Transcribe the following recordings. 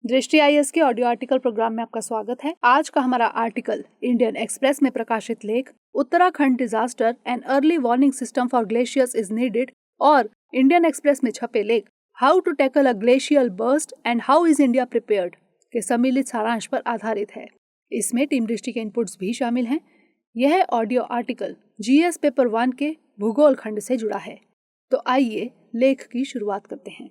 दृष्टि आईएएस के audio article programme में आपका स्वागत है। आज का हमारा आर्टिकल इंडियन एक्सप्रेस में प्रकाशित लेख Uttarakhand disaster and early warning system for glaciers is needed और इंडियन एक्सप्रेस में छपे लेख how to tackle a glacial burst and how is India prepared के सम्मिलित सारांश पर आधारित है। इसमें टीम दृष्टि के इनपुट्स भी शामिल हैं। यह ऑडियो आर्टिकल जीएस पेपर 1 के भूगोल खंड से जुड़ा है। तो आइए लेख की शुरुआत करते हैं।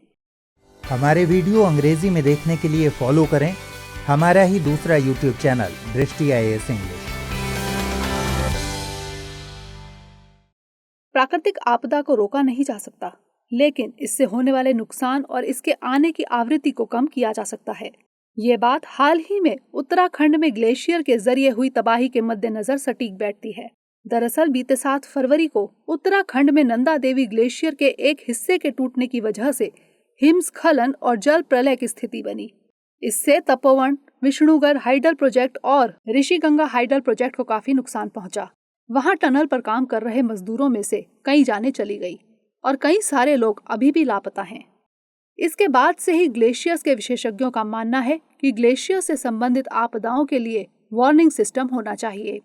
हमारे वीडियो अंग्रेजी में देखने के लिए फॉलो करें हमारा ही दूसरा यूट्यूब चैनल दृष्टि आईएएस इंग्लिश। प्राकृतिक आपदा को रोका नहीं जा सकता, लेकिन इससे होने वाले नुकसान और इसके आने की आवृत्ति को कम किया जा सकता है। ये बात हाल ही में उत्तराखंड में ग्लेशियर के जरिए हुई तबाही के मद्देनजर सटीक बैठती है। दरअसल बीते 7 फरवरी को उत्तराखंड में नंदा देवी ग्लेशियर के एक हिस्से के टूटने की वजह से हिमस्खलन और जल प्रलय की स्थिति बनी। इससे तपोवन, विष्णुगढ़ हाइडल प्रोजेक्ट और ऋषिगंगा हाइडल प्रोजेक्ट को काफी नुकसान पहुंचा। वहां टनल पर काम कर रहे मजदूरों में से कई जानें चली गई और कई सारे लोग अभी भी लापता हैं। इसके बाद से ही ग्लेशियर्स के विशेषज्ञों का मानना है कि ग्लेशियर से संबंधित आपदाओं के लिए वार्निंग सिस्टम होना चाहिए।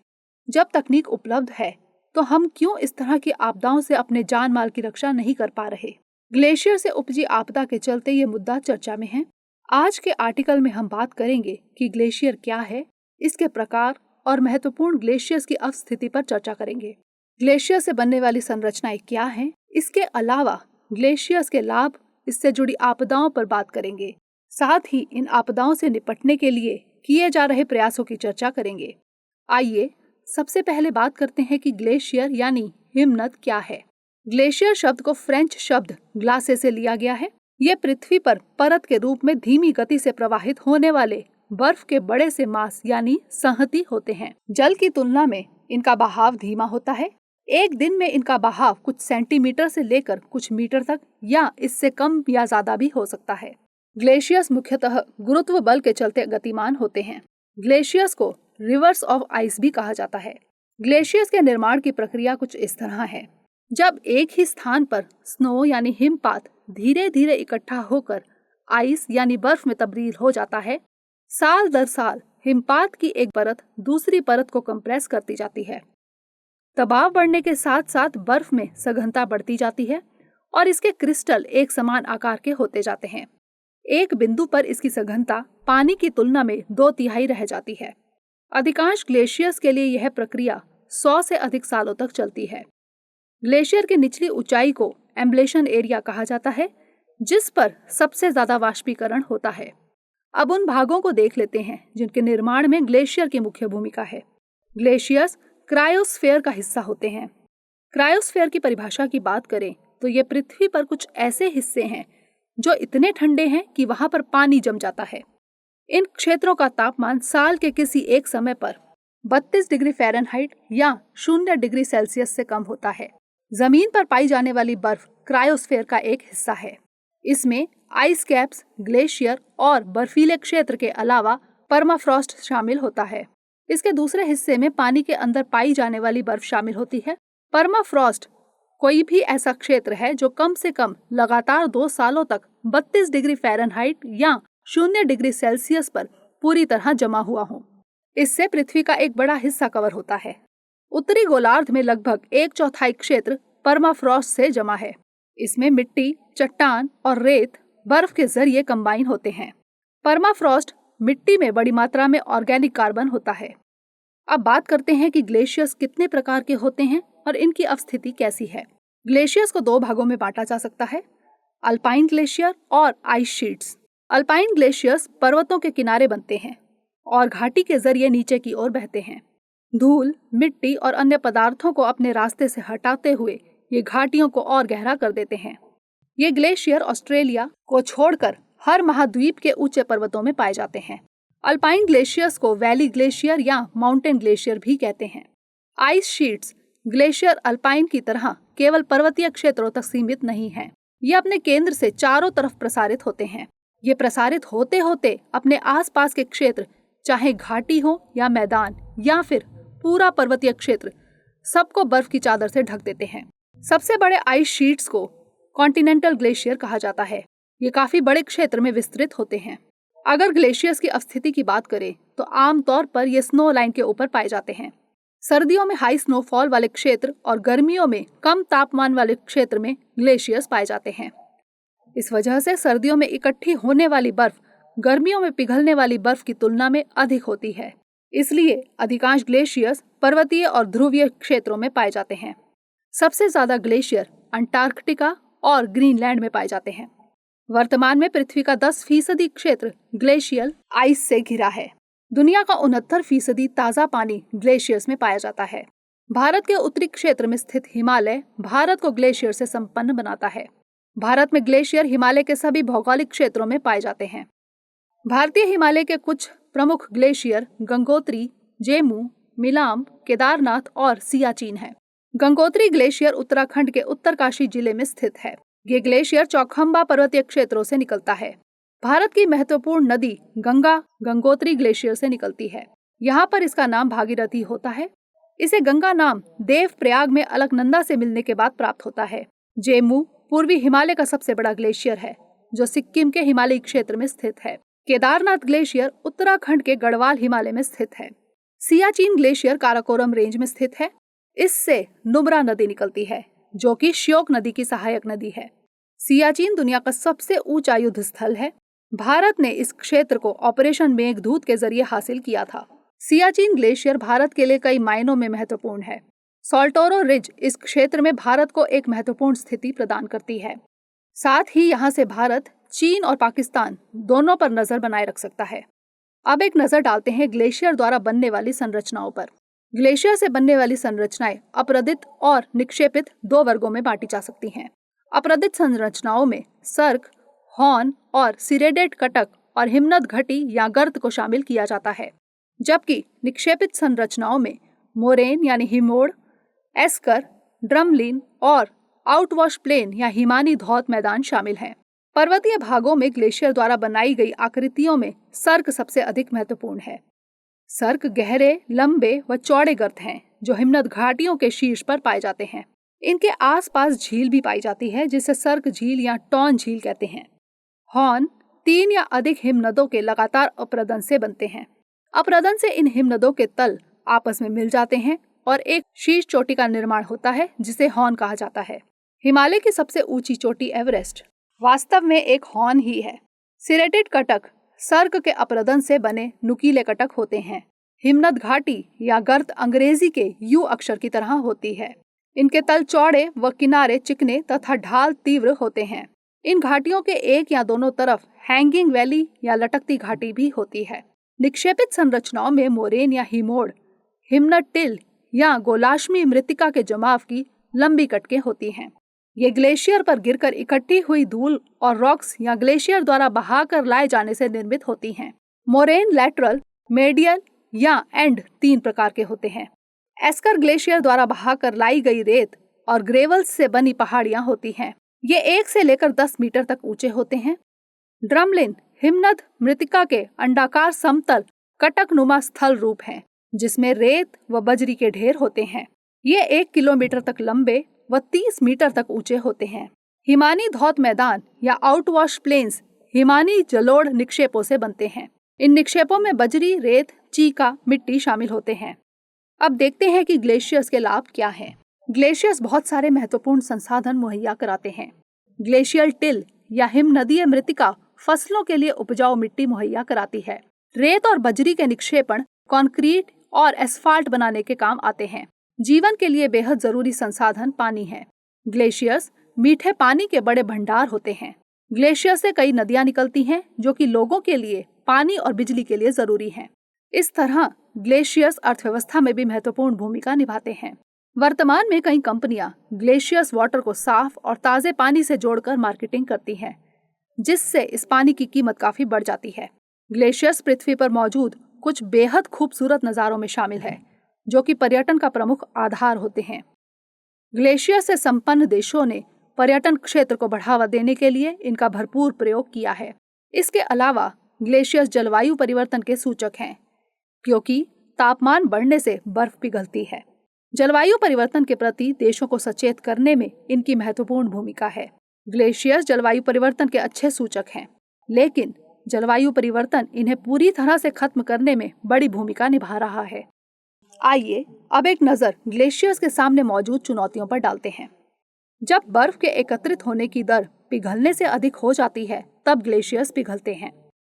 जब तकनीक उपलब्ध है तो हम क्यों इस तरह की आपदाओं से अपने जान माल की रक्षा नहीं कर पा रहे। ग्लेशियर से उपजी आपदा के चलते ये मुद्दा चर्चा में है। आज के आर्टिकल में हम बात करेंगे कि ग्लेशियर क्या है, इसके प्रकार और महत्वपूर्ण ग्लेशियर्स की अवस्थिति पर चर्चा करेंगे। ग्लेशियर से बनने वाली संरचनाएं क्या हैं, इसके अलावा ग्लेशियर्स के लाभ, इससे जुड़ी आपदाओं पर बात करेंगे। साथ ही इन आपदाओं से निपटने के लिए किए जा रहे प्रयासों की चर्चा करेंगे। आइए सबसे पहले बात करते हैं कि ग्लेशियर यानी हिमनद क्या है। ग्लेशियर शब्द को फ्रेंच शब्द ग्लासे से लिया गया है। ये पृथ्वी पर परत के रूप में धीमी गति से प्रवाहित होने वाले बर्फ के बड़े से मास यानी संहति होते हैं। जल की तुलना में इनका बहाव धीमा होता है। एक दिन में इनका बहाव कुछ सेंटीमीटर से लेकर कुछ मीटर तक या इससे कम या ज्यादा भी हो सकता है। ग्लेशियर्स मुख्यतः गुरुत्व बल के चलते गतिमान होते हैं। ग्लेशियर्स को रिवर्स ऑफ आइस भी कहा जाता है। ग्लेशियर्स के निर्माण की प्रक्रिया कुछ इस तरह है। जब एक ही स्थान पर स्नो यानी हिमपात धीरे धीरे इकट्ठा होकर आइस यानी बर्फ में तब्दील हो जाता है, साल दर साल हिमपात की एक परत दूसरी परत को कंप्रेस करती जाती है। दबाव बढ़ने के साथ साथ बर्फ में सघनता बढ़ती जाती है और इसके क्रिस्टल एक समान आकार के होते जाते हैं। एक बिंदु पर इसकी सघनता पानी की तुलना में 2/3 रह जाती है। अधिकांश ग्लेशियर्स के लिए यह प्रक्रिया 100 से अधिक सालों तक चलती है। ग्लेशियर की निचली ऊंचाई को एम्बलेशन एरिया कहा जाता है, जिस पर सबसे ज्यादा वाष्पीकरण होता है। अब उन भागों को देख लेते हैं जिनके निर्माण में ग्लेशियर की मुख्य भूमिका है। ग्लेशियर्स क्रायोस्फीयर का हिस्सा होते हैं। क्रायोस्फीयर की परिभाषा की बात करें तो ये पृथ्वी पर कुछ ऐसे हिस्से हैं जो इतने ठंडे हैं कि वहां पर पानी जम जाता है। इन क्षेत्रों का तापमान साल के किसी एक समय पर 32 डिग्री फ़ारेनहाइट या 0 डिग्री सेल्सियस से कम होता है। जमीन पर पाई जाने वाली बर्फ क्रायोस्फीयर का एक हिस्सा है। इसमें आइस कैप्स, ग्लेशियर और बर्फीले क्षेत्र के अलावा परमाफ्रॉस्ट शामिल होता है। इसके दूसरे हिस्से में पानी के अंदर पाई जाने वाली बर्फ शामिल होती है। परमाफ्रॉस्ट कोई भी ऐसा क्षेत्र है जो कम से कम लगातार 2 सालों तक 32 डिग्री फ़ारेनहाइट या 0 डिग्री सेल्सियस पर पूरी तरह जमा हुआ हो। इससे पृथ्वी का एक बड़ा हिस्सा कवर होता है। उत्तरी गोलार्ध में लगभग 1/4 क्षेत्र परमाफ्रॉस्ट से जमा है। इसमें मिट्टी, चट्टान और रेत बर्फ के जरिए कंबाइन होते हैं। परमाफ्रॉस्ट मिट्टी में बड़ी मात्रा में ऑर्गेनिक कार्बन होता है। अब बात करते हैं कि ग्लेशियर्स कितने प्रकार के होते हैं और इनकी अवस्थिति कैसी है। ग्लेशियर्स को 2 भागों में बांटा जा सकता है, अल्पाइन ग्लेशियर और आइस शीट्स। अल्पाइन ग्लेशियर्स पर्वतों के किनारे बनते हैं और घाटी के जरिए नीचे की ओर बहते हैं। धूल, मिट्टी और अन्य पदार्थों को अपने रास्ते से हटाते हुए ये घाटियों को और गहरा कर देते हैं। ये ग्लेशियर ऑस्ट्रेलिया को छोड़कर हर महाद्वीप के ऊंचे पर्वतों में पाए जाते हैं। अल्पाइन ग्लेशियर्स को वैली ग्लेशियर या माउंटेन ग्लेशियर भी कहते हैं। आइस शीट्स ग्लेशियर अल्पाइन की तरह केवल पर्वतीय क्षेत्रों तक सीमित नहीं है। ये अपने केंद्र से चारों तरफ प्रसारित होते हैं। ये प्रसारित होते होते अपने आसपास के क्षेत्र, चाहे घाटी हो या मैदान या फिर पूरा पर्वतीय क्षेत्र, सबको बर्फ की चादर से ढक देते हैं। सबसे बड़े आइस शीट्स को कॉन्टिनेंटल ग्लेशियर कहा जाता है। ये काफी बड़े क्षेत्र में विस्तृत होते हैं। अगर ग्लेशियर्स की अवस्थिति की बात करें तो आमतौर पर ये स्नो लाइन के ऊपर पाए जाते हैं। सर्दियों में हाई स्नोफॉल वाले क्षेत्र और गर्मियों में कम तापमान वाले क्षेत्र में ग्लेशियर्स पाए जाते हैं। इस वजह से सर्दियों में इकट्ठी होने वाली बर्फ गर्मियों में पिघलने वाली बर्फ की तुलना में अधिक होती है। इसलिए अधिकांश ग्लेशियर्स पर्वतीय और ध्रुवीय क्षेत्रों में पाए जाते हैं। सबसे ज्यादा ग्लेशियर अंटार्कटिका और ग्रीनलैंड में पाए जाते हैं। वर्तमान में पृथ्वी का 10% क्षेत्र ग्लेशियल आइस से घिरा है। दुनिया का 69% ताजा पानी ग्लेशियर्स में पाया जाता है। भारत के उत्तरी क्षेत्र में स्थित हिमालय भारत को ग्लेशियर से संपन्न बनाता है। भारत में ग्लेशियर हिमालय के सभी भौगोलिक क्षेत्रों में पाए जाते हैं। भारतीय हिमालय के कुछ प्रमुख ग्लेशियर गंगोत्री, जेमू, मिलाम, केदारनाथ और सियाचिन है। गंगोत्री ग्लेशियर उत्तराखंड के उत्तरकाशी जिले में स्थित है। ये ग्लेशियर चौखंबा पर्वतीय क्षेत्रों से निकलता है। भारत की महत्वपूर्ण नदी गंगा गंगोत्री ग्लेशियर से निकलती है। यहाँ पर इसका नाम भागीरथी होता है। इसे गंगा नाम देवप्रयाग में अलकनंदा से मिलने के बाद प्राप्त होता है। जेमू पूर्वी हिमालय का सबसे बड़ा ग्लेशियर है जो सिक्किम के हिमालयी क्षेत्र में स्थित है। केदारनाथ ग्लेशियर उत्तराखंड के गढ़वाल हिमालय में स्थित है। सियाचिन ग्लेशियर काराकोरम रेंज में स्थित है। इससे नुब्रा नदी निकलती है जो कि श्योक नदी की सहायक नदी है। सियाचिन दुनिया का सबसे ऊंचा युद्ध स्थल है। भारत ने इस क्षेत्र को ऑपरेशन मेघदूत के जरिए हासिल किया था। सियाचिन ग्लेशियर भारत के लिए कई मायनों में महत्वपूर्ण है। सोल्टोरो रिज इस क्षेत्र में भारत को एक महत्वपूर्ण स्थिति प्रदान करती है। साथ ही यहाँ से भारत, चीन और पाकिस्तान दोनों पर नजर बनाए रख सकता है। अब एक नजर डालते हैं ग्लेशियर द्वारा बनने वाली संरचनाओं पर। ग्लेशियर से बनने वाली संरचनाएं अपरदित और निक्षेपित 2 वर्गों में बांटी जा सकती हैं। अपरदित संरचनाओं में सर्क, हॉर्न और सिरेडेड कटक और हिमनद घटी या गर्त को शामिल किया जाता है, जबकि निक्षेपित संरचनाओं में मोरेन यानी हिमोड़, एस्कर, ड्रमलिन और आउटवॉश प्लेन या हिमानी धौत मैदान शामिल हैं। पर्वतीय भागों में ग्लेशियर द्वारा बनाई गई आकृतियों में सर्क सबसे अधिक महत्वपूर्ण है। सर्क गहरे, लंबे व चौड़े गर्त हैं जो हिमनद घाटियों के शीर्ष पर पाए जाते हैं। इनके आसपास झील भी पाई जाती है जिसे सर्क झील या टॉन झील कहते हैं। हॉर्न 3 या अधिक हिमनदों के लगातार अपरदन से बनते हैं। अपरदन से इन हिमनदों के तल आपस में मिल जाते हैं और एक शीर्ष चोटी का निर्माण होता है जिसे हॉर्न कहा जाता है। हिमालय की सबसे ऊंची चोटी एवरेस्ट वास्तव में एक हॉर्न ही है। सिरेटेड कटक सर्क के अपरदन से बने नुकीले कटक होते हैं। हिमनद घाटी या गर्त अंग्रेजी के यू अक्षर की तरह होती है। इनके तल चौड़े व किनारे चिकने तथा ढाल तीव्र होते हैं। इन घाटियों के एक या दोनों तरफ हैंगिंग वैली या लटकती घाटी भी होती है। निक्षेपित संरचनाओं में मोरेन या हिमोड़, हिमनद टिल या गोलाश्मी मृत्तिका के जमाव की लंबी कटकें होती हैं। ये ग्लेशियर पर गिरकर इकट्ठी हुई धूल और रॉक्स या ग्लेशियर द्वारा बहाकर लाए जाने से निर्मित होती हैं। मोरेन लैटरल, मेडियल या एंड 3 प्रकार के होते हैं। एस्कर ग्लेशियर द्वारा बहाकर लाई गई रेत और ग्रेवल्स से बनी पहाड़ियां होती हैं। ये 1 से लेकर 10 मीटर तक ऊंचे होते हैं। ड्रमलिन हिमनद मृत्तिका के अंडाकार समतल कटकनुमा स्थल रूप हैं जिसमें रेत व बजरी के ढेर होते हैं। ये 1 किलोमीटर तक लंबे व 30 मीटर तक ऊंचे होते हैं। हिमानी धौत मैदान या आउटवॉश प्लेन्स हिमानी जलोढ़ निक्षेपों से बनते हैं। इन निक्षेपों में बजरी, रेत, चीका, मिट्टी शामिल होते हैं। अब देखते हैं कि ग्लेशियर्स के लाभ क्या हैं। ग्लेशियर्स बहुत सारे महत्वपूर्ण संसाधन मुहैया कराते हैं। ग्लेशियल टिल या हिमनदीय मृत्तिका फसलों के लिए उपजाऊ मिट्टी मुहैया कराती है। रेत और बजरी के निक्षेपण कंक्रीट और एस्फाल्ट बनाने के काम आते हैं। जीवन के लिए बेहद जरूरी संसाधन पानी है। ग्लेशियर्स मीठे पानी के बड़े भंडार होते हैं। ग्लेशियर से कई नदियां निकलती हैं जो कि लोगों के लिए पानी और बिजली के लिए जरूरी हैं। इस तरह ग्लेशियर्स अर्थव्यवस्था में भी महत्वपूर्ण भूमिका निभाते हैं। वर्तमान में कई कंपनियां ग्लेशियर्स वाटर को साफ और ताजे पानी से जोड़कर मार्केटिंग करती हैं, जिससे इस पानी की कीमत काफी बढ़ जाती है। ग्लेशियर्स पृथ्वी पर मौजूद कुछ बेहद खूबसूरत नज़ारों में शामिल है जो कि पर्यटन का प्रमुख आधार होते हैं। ग्लेशियर से संपन्न देशों ने पर्यटन क्षेत्र को बढ़ावा देने के लिए इनका भरपूर प्रयोग किया है। इसके अलावा ग्लेशियर्स जलवायु परिवर्तन के सूचक हैं क्योंकि तापमान बढ़ने से बर्फ पिघलती है। जलवायु परिवर्तन के प्रति देशों को सचेत करने में इनकी महत्वपूर्ण भूमिका है। ग्लेशियर्स जलवायु परिवर्तन के अच्छे सूचक हैं, लेकिन जलवायु परिवर्तन इन्हें पूरी तरह से खत्म करने में बड़ी भूमिका निभा रहा है। आइए अब एक नजर ग्लेशियर्स के सामने मौजूद चुनौतियों पर डालते हैं। जब बर्फ के एकत्रित होने की दर पिघलने से अधिक हो जाती है, तब ग्लेशियर्स पिघलते हैं।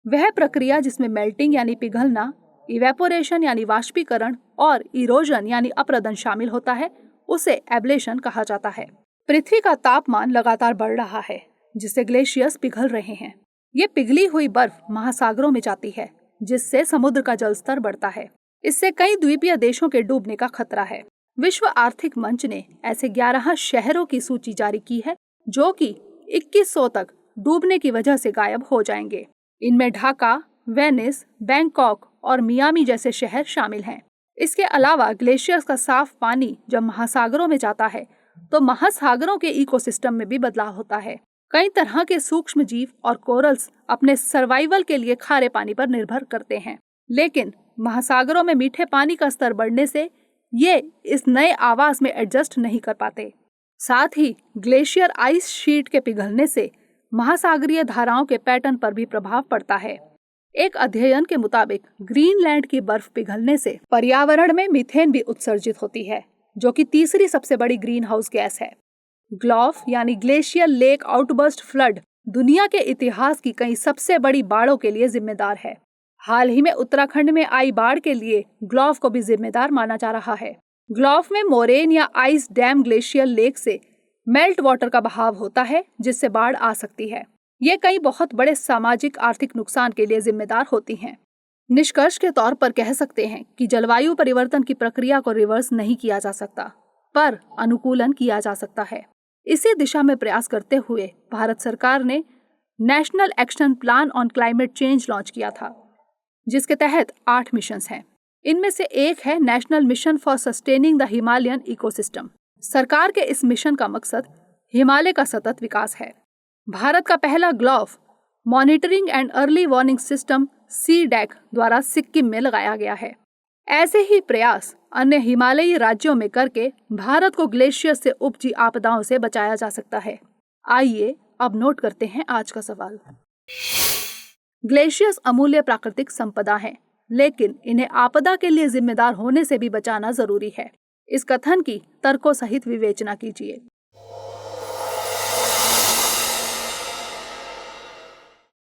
वह प्रक्रिया जिसमें मेल्टिंग यानी पिघलना, इवेपोरेशन यानी वाष्पीकरण और इरोजन यानी अपरदन शामिल होता है, उसे एब्लेशन कहा जाता है। पृथ्वी का तापमान लगातार बढ़ रहा है, जिससे ग्लेशियर्स पिघल रहे हैं। ये पिघली हुई बर्फ महासागरों में जाती है, जिससे समुद्र का जल स्तर बढ़ता है। इससे कई द्वीपीय देशों के डूबने का खतरा है। विश्व आर्थिक मंच ने ऐसे 11 शहरों की सूची जारी की है जो कि 2100 तक डूबने की वजह से गायब हो जाएंगे। इनमें ढाका, वेनिस, बैंकॉक और मियामी जैसे शहर शामिल हैं। इसके अलावा ग्लेशियर्स का साफ पानी जब महासागरों में जाता है तो महासागरों के इकोसिस्टम में भी बदलाव होता है। कई तरह के सूक्ष्म जीव और कोरल्स अपने सर्वाइवल के लिए खारे पानी पर निर्भर करते हैं, लेकिन महासागरों में मीठे पानी का स्तर बढ़ने से ये इस नए आवास में एडजस्ट नहीं कर पाते। साथ ही ग्लेशियर आइस शीट के पिघलने से महासागरीय धाराओं के पैटर्न पर भी प्रभाव पड़ता है। एक अध्ययन के मुताबिक ग्रीनलैंड की बर्फ पिघलने से पर्यावरण में मीथेन भी उत्सर्जित होती है, जो कि तीसरी सबसे बड़ी ग्रीन हाउस गैस है। ग्लॉफ यानी ग्लेशियर लेक आउटबर्स्ट फ्लड दुनिया के इतिहास की कई सबसे बड़ी बाढ़ों के लिए जिम्मेदार है। हाल ही में उत्तराखंड में आई बाढ़ के लिए ग्लॉफ को भी जिम्मेदार माना जा रहा है। ग्लॉफ में मोरेन या आइस डैम ग्लेशियर लेक से मेल्ट वाटर का बहाव होता है, जिससे बाढ़ आ सकती है। ये कई बहुत बड़े सामाजिक आर्थिक नुकसान के लिए जिम्मेदार होती हैं। निष्कर्ष के तौर पर कह सकते हैं कि जलवायु परिवर्तन की प्रक्रिया को रिवर्स नहीं किया जा सकता, पर अनुकूलन किया जा सकता है। इसी दिशा में प्रयास करते हुए भारत सरकार ने national action plan on climate change launch किया था, जिसके तहत 8 मिशंस हैं। इनमें से एक है national mission for sustaining the Himalayan ecosystem. सरकार के इस मिशन का मकसद हिमालय का सतत विकास है। भारत का पहला GLOF monitoring and early warning system CDAC द्वारा सिक्किम में लगाया गया है। ऐसे ही प्रयास अन्य हिमालयी राज्यों में करके भारत को ग्लेशियर से उपजी आपदाओं से बचाया जा सकता है। आइए अब नोट करते हैं आज का सवाल। ग्लेशियर्स अमूल्य प्राकृतिक संपदा हैं, लेकिन इन्हें आपदा के लिए जिम्मेदार होने से भी बचाना जरूरी है। इस कथन की तर्कों सहित विवेचना कीजिए।